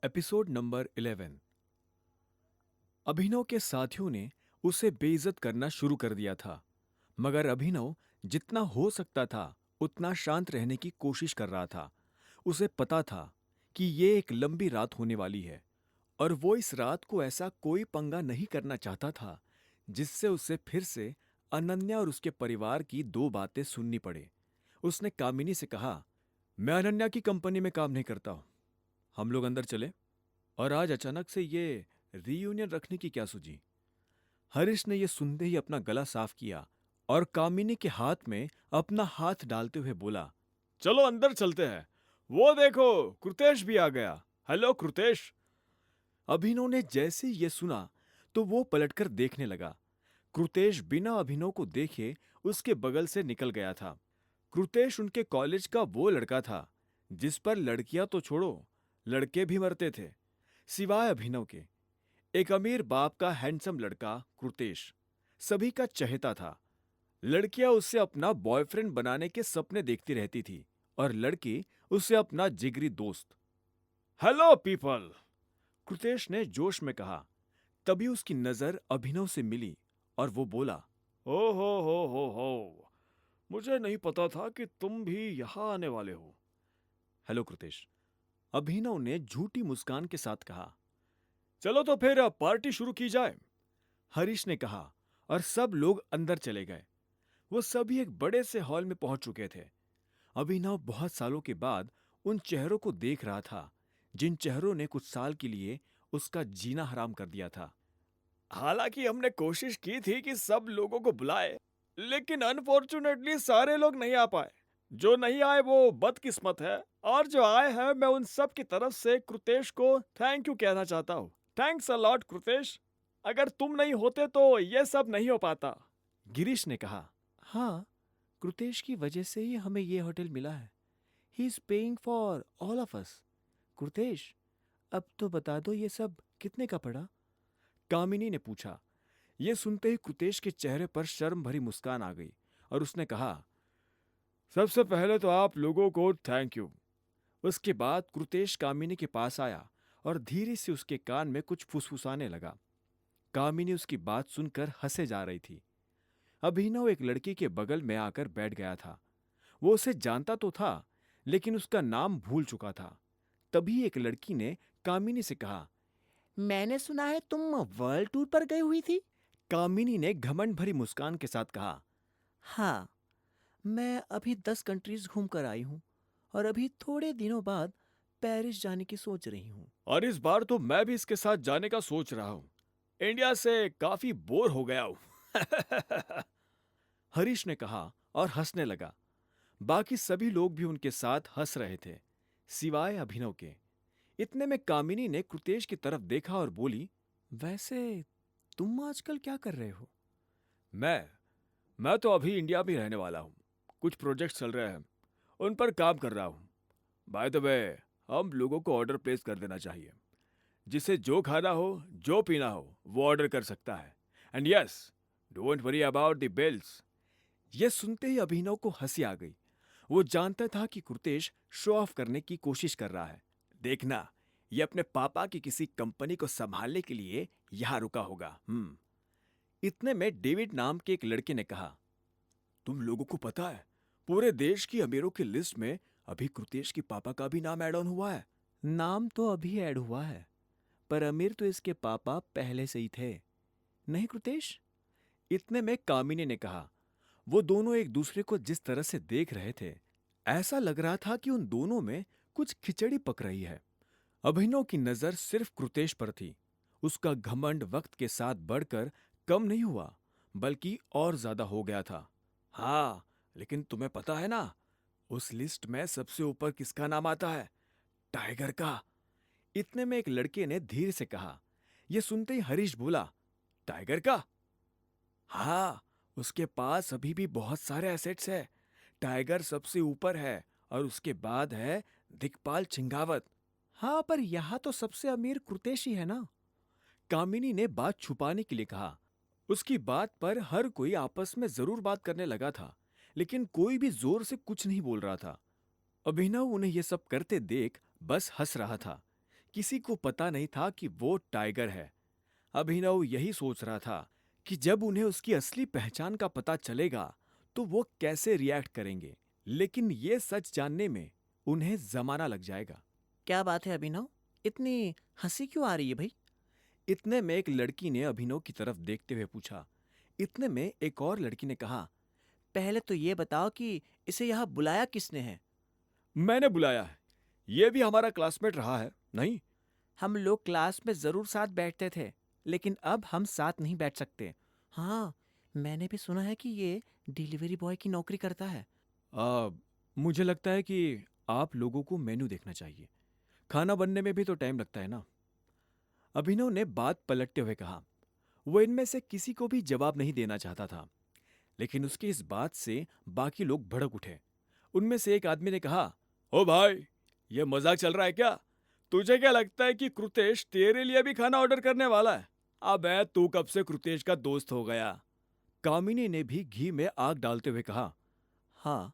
Episode number 11। अभिनव के साथियों ने उसे बेइज्जत करना शुरू कर दिया था, मगर अभिनव जितना हो सकता था उतना शांत रहने की कोशिश कर रहा था। उसे पता था कि ये एक लंबी रात होने वाली है और वो इस रात को ऐसा कोई पंगा नहीं करना चाहता था जिससे उसे फिर से अनन्या और उसके परिवार की दो बातें सुननी पड़े। उसने कामिनी से कहा, मैं अनन्या की कंपनी में काम नहीं करता हूं, हम लोग अंदर चले। और आज अचानक से ये रीयूनियन रखने की क्या सूझी? हरीश ने यह सुनते ही अपना गला साफ किया और कामिनी के हाथ में अपना हाथ डालते हुए बोला, चलो अंदर चलते हैं। वो देखो, कृतेश भी आ गया। हेलो कृतेश। अभिनव ने जैसे ही यह सुना तो वो पलटकर देखने लगा। कृतेश बिना अभिनव को देखे उसके बगल से निकल गया था। कृतेश उनके कॉलेज का वो लड़का था जिस पर लड़कियां तो छोड़ो, लड़के भी मरते थे, सिवाय अभिनव के। एक अमीर बाप का हैंडसम लड़का कृतेश सभी का चहेता था। लड़कियां उससे अपना बॉयफ्रेंड बनाने के सपने देखती रहती थी और लड़की उससे अपना जिगरी दोस्त। हेलो पीपल, कृतेश ने जोश में कहा। तभी उसकी नजर अभिनव से मिली और वो बोला, ओ हो, मुझे नहीं पता था कि तुम भी यहां आने वाले हो। हेलो कृतेश, अभिनव ने झूठी मुस्कान के साथ कहा। चलो तो फिर अब पार्टी शुरू की जाए, हरीश ने कहा और सब लोग अंदर चले गए। वो सभी एक बड़े से हॉल में पहुंच चुके थे। अभिनव बहुत सालों के बाद उन चेहरों को देख रहा था जिन चेहरों ने कुछ साल के लिए उसका जीना हराम कर दिया था। हालांकि हमने कोशिश की थी कि सब लोगों को बुलाए, लेकिन अनफॉर्चुनेटली सारे लोग नहीं आ पाए। जो नहीं आए वो बदकिस्मत है, और जो आए हैं मैं उन सब की तरफ से कृतेश को थैंक यू कहना चाहता हूँ। थैंक्स अ लॉट कृतेश, अगर तुम नहीं होते तो ये सब नहीं हो पाता। गिरीश ने कहा, हाँ, कृतेश की वजह से ही हमें ये होटल मिला है। He is paying for all of us. Kritesh, अब तो बता दो ये सब कितने का पड़ा? कामिनी ने पूछा। यह सुनते ही कृतेश के चेहरे पर शर्म भरी मुस्कान आ गई और उसने कहा, सबसे पहले तो आप लोगों को थैंक यू। उसके बाद कृतेश कामिनी के पास आया और धीरे से उसके कान में कुछ फुसफुसाने लगा। कामिनी उसकी बात सुनकर हंसे जा रही थी। अभिनव एक लड़की के बगल में आकर बैठ गया था। वो उसे जानता तो था, लेकिन उसका नाम भूल चुका था। तभी एक लड़की ने कामिनी से कहा, मैंने सुना है तुम वर्ल्ड टूर पर गई हुई थी। कामिनी ने घमंड भरी मुस्कान के साथ कहा, हाँ, मैं अभी 10 कंट्रीज घूम कर आई हूँ और अभी थोड़े दिनों बाद पेरिस जाने की सोच रही हूँ। और इस बार तो मैं भी इसके साथ जाने का सोच रहा हूँ। इंडिया से काफी बोर हो गया हूँ। हरीश ने कहा और हंसने लगा। बाकी सभी लोग भी उनके साथ हंस रहे थे, सिवाय अभिनव के। इतने में कामिनी ने कृतेश की तरफ देखा और बोली, वैसे तुम आजकल क्या कर रहे हो? मैं तो अभी इंडिया में रहने वाला हूँ। कुछ प्रोजेक्ट चल रहे हैं, उन पर काम कर रहा हूँ। बाय द वे, हम लोगों को ऑर्डर प्लेस कर देना चाहिए। जिसे जो खाना हो, जो पीना हो, वो ऑर्डर कर सकता है। And yes, don't worry about the bills. यह सुनते ही अभिनव को हंसी आ गई। वो जानता था कि कृतेश शो ऑफ करने की कोशिश कर रहा है। देखना, ये अपने पापा की किसी कंपनी को संभालने के लिए यहां रुका होगा। इतने में डेविड नाम के एक लड़के ने कहा, तुम लोगों को पता है, पूरे देश की अमीरों की लिस्ट में अभी कृतेश के पापा का भी नाम ऐड ऑन हुआ है। नाम तो अभी ऐड हुआ है, पर अमीर तो इसके पापा पहले से ही थे, नहीं कृतेश? इतने में कामिनी ने कहा। वो दोनों एक दूसरे को जिस तरह से देख रहे थे, ऐसा लग रहा था कि उन दोनों में कुछ खिचड़ी पक रही है। अभिनव की नजर सिर्फ कृतेश पर थी। उसका घमंड वक्त के साथ बढ़कर कम नहीं हुआ, बल्कि और ज्यादा हो गया था। हाँ, लेकिन तुम्हें पता है ना, उस लिस्ट में सबसे ऊपर किसका नाम आता है? टाइगर का। इतने में एक लड़के ने धीरे से कहा। यह सुनते ही हरीश बोला, टाइगर का? हाँ, उसके पास अभी भी बहुत सारे एसेट्स है। टाइगर सबसे ऊपर है और उसके बाद है दिक्पाल छिंगावत। हाँ, पर यहां तो सबसे अमीर कृतेश ही है ना? कामिनी ने बात छुपाने के लिए कहा। उसकी बात पर हर कोई आपस में जरूर बात करने लगा था, लेकिन कोई भी जोर से कुछ नहीं बोल रहा था। अभिनव उन्हें यह सब करते देख बस हंस रहा था किसी को पता नहीं था कि वो टाइगर है। अभिनव यही सोच रहा था कि जब उन्हें उसकी असली पहचान का पता चलेगा तो वो कैसे रिएक्ट करेंगे। लेकिन ये सच जानने में उन्हें जमाना लग जाएगा। क्या बात है अभिनव? इतनी हंसी क्यों आ रही है भाई? इतने में एक लड़की ने अभिनव की तरफ देखते हुए पूछा। इतने में एक और लड़की ने कहा, पहले तो ये बताओ कि इसे यहाँ बुलाया किसने है? मैंने बुलाया है। ये भी हमारा क्लासमेट रहा है नहीं? हम लोग क्लास में जरूर साथ बैठते थे, लेकिन अब हम साथ नहीं बैठ सकते। हाँ, मैंने भी सुना है कि ये डिलीवरी बॉय की नौकरी करता है। आ, मुझे लगता है कि आप लोगों को मेनू देखना चाहिए। खाना बनने में भी तो टाइम लगता है ना। अभिनव ने बात पलटते हुए कहा। वो इनमें से किसी को भी जवाब नहीं देना चाहता था, लेकिन उसकी इस बात से बाकी लोग भड़क उठे। उनमें से एक आदमी ने कहा, ओ भाई, ये मजाक चल रहा है क्या? तुझे क्या लगता है कि कृतेश तेरे लिए भी खाना ऑर्डर करने वाला है? अबे तू कब से कृतेश का दोस्त हो गया? कामिनी ने भी घी में आग डालते हुए कहा। हाँ,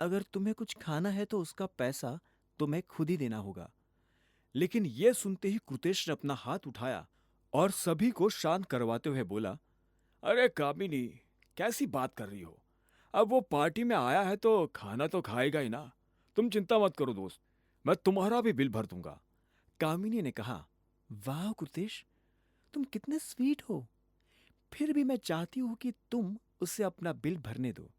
अगर तुम्हें कुछ खाना है तो उसका पैसा तुम्हें खुद ही देना होगा। लेकिन यह सुनते ही कृतेश ने अपना हाथ उठाया और सभी को शांत करवाते हुए बोला, अरे कामिनी, कैसी बात कर रही हो? अब वो पार्टी में आया है तो खाना तो खाएगा ही ना। तुम चिंता मत करो दोस्त, मैं तुम्हारा भी बिल भर दूंगा। कामिनी ने कहा, वाह कृतेश, तुम कितने स्वीट हो। फिर भी मैं चाहती हूँ कि तुम उसे अपना बिल भरने दो,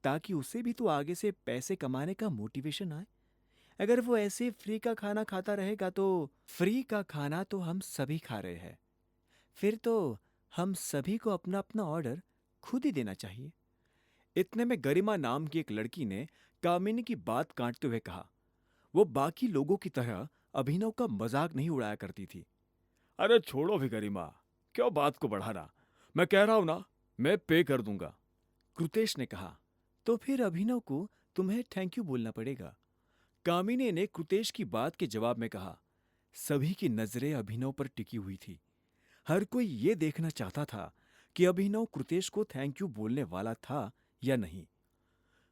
ताकि उसे भी तो आगे से पैसे कमाने का मोटिवेशन आए। अगर वो ऐसे फ्री का खाना खाता रहेगा तो फ्री का खाना तो हम सभी खा रहे हैं। फिर तो हम सभी को अपना अपना ऑर्डर खुद ही देना चाहिए। इतने में गरिमा नाम की एक लड़की ने कामिनी की बात काटते हुए कहा। वो बाकी लोगों की तरह अभिनव का मजाक नहीं उड़ाया करती थी। अरे छोड़ो भी गरिमा, क्यों बात को बढ़ाना? मैं कह रहा हूं ना, मैं पे कर दूंगा। कृतेश ने कहा, तो फिर अभिनव को तुम्हें थैंक यू बोलना पड़ेगा। कामिनी ने कृतेश की बात के जवाब में कहा। सभी की नजरें अभिनव पर टिकी हुई थी। हर कोई ये देखना चाहता था कि अभिनव कृतेश को थैंक यू बोलने वाला था या नहीं।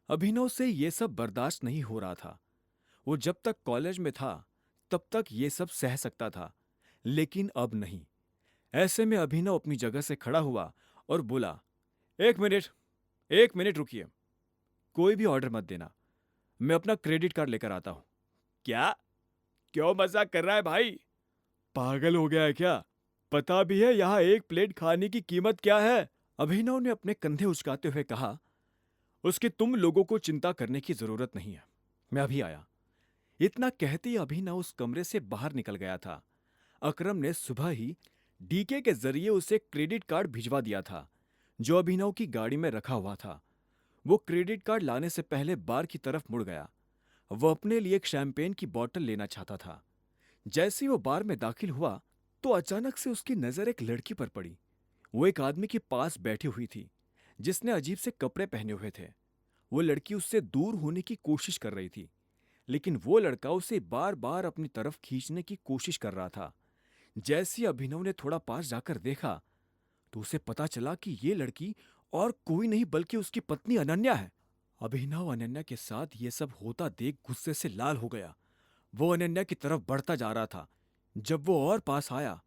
अभिनव से ये सब बर्दाश्त नहीं हो रहा था। वो जब तक कॉलेज में था तब तक ये सब सह सकता था, लेकिन अब नहीं। ऐसे में अभिनव अपनी जगह से खड़ा हुआ और बोला, एक मिनट, एक मिनट रुकिए। कोई भी ऑर्डर मत देना, मैं अपना क्रेडिट कार्ड लेकर आता हूं। क्या? क्यों मजाक कर रहा है भाई? पागल हो गया है क्या? पता भी है यहां एक प्लेट खाने की कीमत क्या है? अभिनव ने अपने कंधे उचकाते हुए कहा। उसकी तुम लोगों को चिंता करने की जरूरत नहीं है, मैं अभी आया। इतना कहते ही अभिनव उस कमरे से बाहर निकल गया था। अकरम ने सुबह ही डीके के जरिए उसे क्रेडिट कार्ड भिजवा दिया था, जो अभिनव की गाड़ी में रखा हुआ था। वो क्रेडिट कार्ड लाने से पहले बार की तरफ मुड़ गया। वो अपने लिए एक शैंपेन की बोतल लेना चाहता था। जैसे ही वो बार में दाखिल हुआ तो अचानक से उसकी नजर एक लड़की पर पड़ी। वो एक आदमी के पास बैठी हुई थी, जिसने अजीब से कपड़े पहने हुए थे। वो लड़की उससे दूर होने की कोशिश कर रही थी, लेकिन वो लड़का उसे बार बार अपनी तरफ खींचने की कोशिश कर रहा था। जैसे ही अभिनव ने थोड़ा पास जाकर देखा तो उसे पता चला कि ये लड़की और कोई नहीं बल्कि उसकी पत्नी अनन्या है। अभिनव अनन्या के साथ ये सब होता देख गुस्से से लाल हो गया। वो अनन्या की तरफ बढ़ता जा रहा था। जब वो और पास आया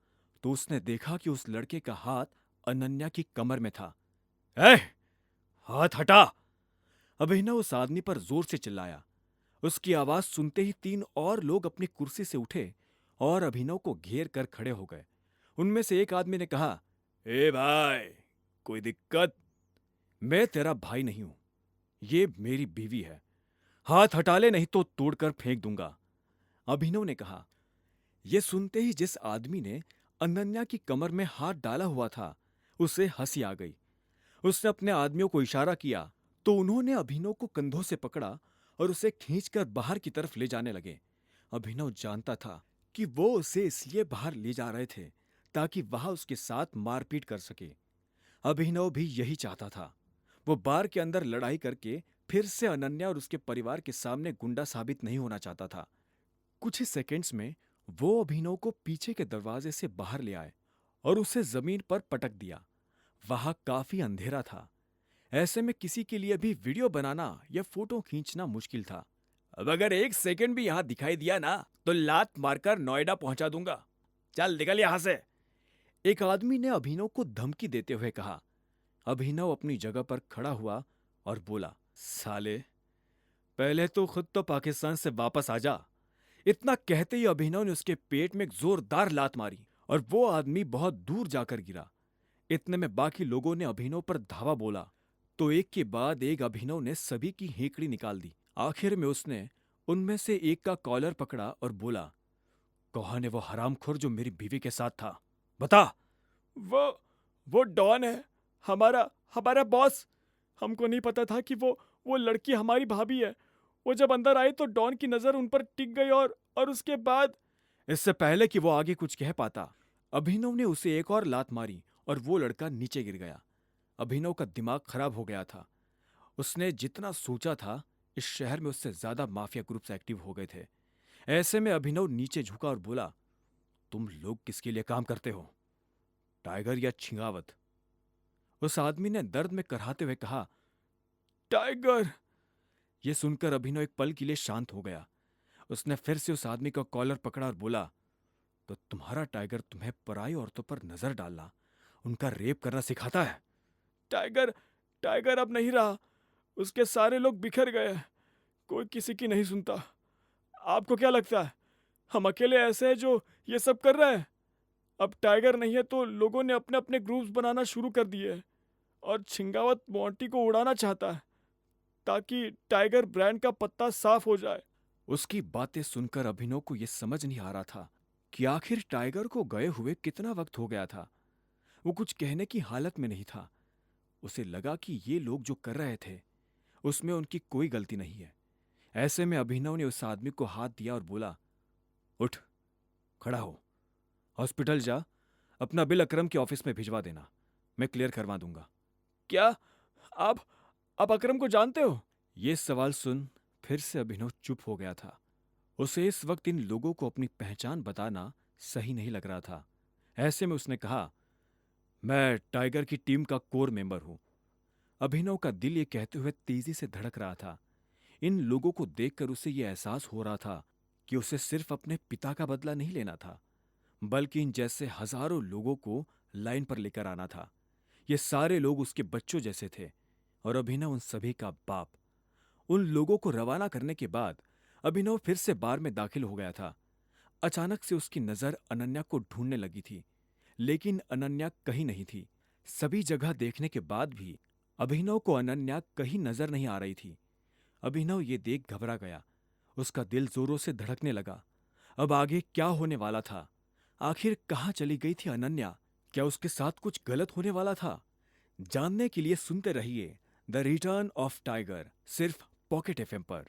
तो उसने देखा कि उस लड़के का हाथ अनन्या की कमर में था। ए, हाथ हटा! अभिनव उस आदमी पर जोर से चिल्लाया। उसकी आवाज सुनते ही तीन और लोग अपनी कुर्सी से उठे और अभिनव को घेर कर खड़े हो गए। उनमें से एक आदमी ने कहा, ए भाई, कोई दिक्कत? मैं तेरा भाई नहीं हूं, ये मेरी बीवी है। हाथ हटा ले नहीं तो तोड़कर फेंक दूंगा। अभिनव ने कहा। यह सुनते ही जिस आदमी ने अनन्या की कमर में हाथ डाला हुआ था, उसे हंसी आ गई। उसने अपने आदमियों को इशारा किया तो उन्होंने अभिनव को कंधों से पकड़ा और उसे खींचकर बाहर की तरफ ले जाने लगे। अभिनव जानता था कि वो उसे इसलिए बाहर ले जा रहे थे ताकि वहां उसके साथ मारपीट कर सके। अभिनव भी यही चाहता था। वो बार के अंदर लड़ाई करके फिर से अनन्या और उसके परिवार के सामने गुंडा साबित नहीं होना चाहता था। कुछ ही सेकंड्स में वो अभिनव को पीछे के दरवाजे से बाहर ले आए और उसे जमीन पर पटक दिया। वहां काफी अंधेरा था। ऐसे में किसी के लिए भी वीडियो बनाना या फोटो खींचना मुश्किल था। अब अगर 1 सेकंड भी यहां दिखाई दिया ना तो लात मारकर नोएडा पहुंचा दूंगा। चल निकल यहां से। एक आदमी ने अभिनव को धमकी देते हुए कहा। अभिनव अपनी जगह पर खड़ा हुआ और बोला, साले, पहले तो खुद तो पाकिस्तान से वापस आ जा। इतना कहते ही अभिनव ने उसके पेट में एक जोरदार लात मारी और वो आदमी बहुत दूर जाकर गिरा। इतने में बाकी लोगों ने अभिनव पर धावा बोला तो एक के बाद एक अभिनव ने सभी की हेकड़ी निकाल दी। आखिर में उसने उनमें से एक का कॉलर पकड़ा और बोला, कौन है वो हरामखोर जो मेरी बीवी के साथ था? बता। वो वो डॉन है, हमारा हमारा बॉस। हमको नहीं पता था कि वो लड़की हमारी भाभी है। वो जब अंदर आई तो डॉन की नजर उन पर टिक गई और उसके बाद। इससे पहले कि वो आगे कुछ कह पाता, अभिनव ने उसे एक और लात मारी और वो लड़का नीचे गिर गया। अभिनव का दिमाग खराब हो गया था। उसने जितना सोचा था, इस शहर में उससे ज्यादा माफिया ग्रुप्स एक्टिव हो गए थे। ऐसे में अभिनव नीचे झुका और बोला, तुम लोग किसके लिए काम करते हो, टाइगर या छिंगावत? उस आदमी ने दर्द में कराहते हुए कहा, टाइगर। यह सुनकर अभिनव एक पल के लिए शांत हो गया। उसने फिर से उस आदमी का कॉलर पकड़ा और बोला, तो तुम्हारा टाइगर तुम्हें पराई औरतों पर नजर डालना, उनका रेप करना सिखाता है? टाइगर टाइगर अब नहीं रहा। उसके सारे लोग बिखर गए। कोई किसी की नहीं सुनता। आपको क्या लगता है हम अकेले ऐसे हैं जो ये सब कर रहे हैं? अब टाइगर नहीं है तो लोगों ने अपने अपने ग्रुप्स बनाना शुरू कर दिए हैं और छिंगावत मोंटी को उड़ाना चाहता है ताकि टाइगर ब्रांड का पत्ता साफ हो जाए। उसकी बातें सुनकर अभिनव को यह समझ नहीं आ रहा था कि आखिर टाइगर को गए हुए कितना वक्त हो गया था। वो कुछ कहने की हालत में नहीं था। उसे लगा कि ये लोग जो कर रहे थे उसमें उनकी कोई गलती नहीं है। ऐसे में अभिनव ने उस आदमी को हाथ दिया और बोला, उठ, खड़ा हो, हॉस्पिटल जा, अपना बिल अकरम के ऑफिस में भिजवा देना, मैं क्लियर करवा दूंगा। क्या आप अकरम को जानते हो? यह सवाल सुन फिर से अभिनव चुप हो गया था। उसे इस वक्त इन लोगों को अपनी पहचान बताना सही नहीं लग रहा था। ऐसे में उसने कहा, मैं टाइगर की टीम का कोर मेंबर हूं। अभिनव का दिल ये कहते हुए तेजी से धड़क रहा था। इन लोगों को देखकर उसे यह एहसास हो रहा था कि उसे सिर्फ अपने पिता का बदला नहीं लेना था, बल्कि इन जैसे हजारों लोगों को लाइन पर लेकर आना था। ये सारे लोग उसके बच्चों जैसे थे और अभिनव उन सभी का बाप। उन लोगों को रवाना करने के बाद अभिनव फिर से बार में दाखिल हो गया था। अचानक से उसकी नजर अनन्या को ढूंढने लगी थी, लेकिन अनन्या कहीं नहीं थी। सभी जगह देखने के बाद भी अभिनव को अनन्या कहीं नजर नहीं आ रही थी। अभिनव ये देख घबरा गया। उसका दिल जोरों से धड़कने लगा। अब आगे क्या होने वाला था? आखिर कहाँ चली गई थी अनन्या? क्या उसके साथ कुछ गलत होने वाला था? जानने के लिए सुनते रहिए द रिटर्न ऑफ टाइगर, सिर्फ पॉकेट एफएम पर।